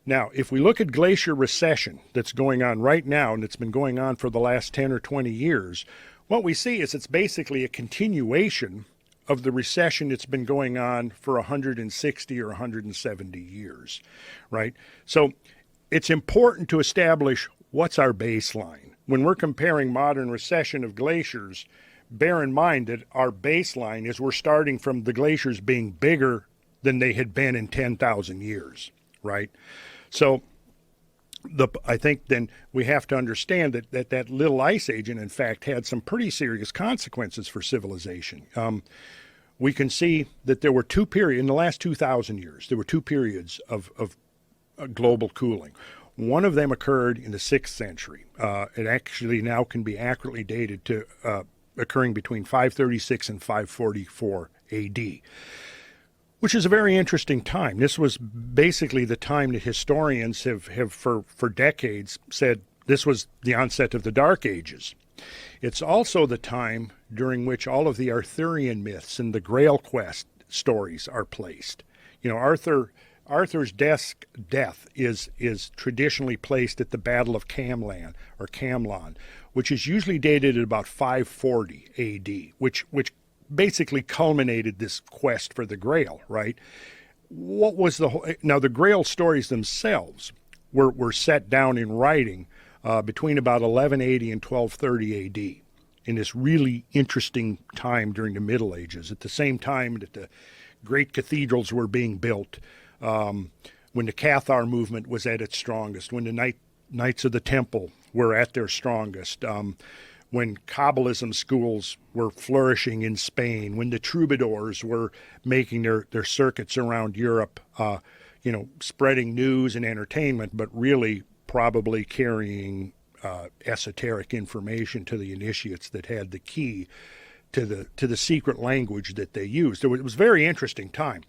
Now, if we look at Glacier Recession that's going on right now, and it's been going on for the last 10 or 20 years, what we see is it's basically a continuation of the recession that's been going on for 160 or 170 years, right? So it's important to establish what's our baseline. When we're comparing modern recession of glaciers, bear in mind that our baseline is we're starting from the glaciers being bigger than they had been in 10,000 years, right? So I think then we have to understand that little ice age, in fact, had some pretty serious consequences for civilization. We can see that there were two periods, in the last 2,000 years, there were two periods of global cooling. One of them occurred in the 6th century. It actually now can be accurately dated to occurring between 536 and 544 AD, which is a very interesting time. This was basically the time that historians have for decades said this was the onset of the Dark Ages. It's also the time during which all of the Arthurian myths and the Grail quest stories are placed. You know, Arthur's death is traditionally placed at the Battle of Camlan or Camlan, which is usually dated at about 540 AD, which basically culminated this quest for the Grail, right? What was now the Grail stories themselves were set down in writing between about 1180 and 1230 AD, in this really interesting time during the Middle Ages, at the same time that the great cathedrals were being built, when the Cathar movement was at its strongest, when the Knights of the Temple were at their strongest, when Kabbalism schools were flourishing in Spain, when the troubadours were making their circuits around Europe, spreading news and entertainment, but really probably carrying esoteric information to the initiates that had the key to the secret language that they used. It was a very interesting time.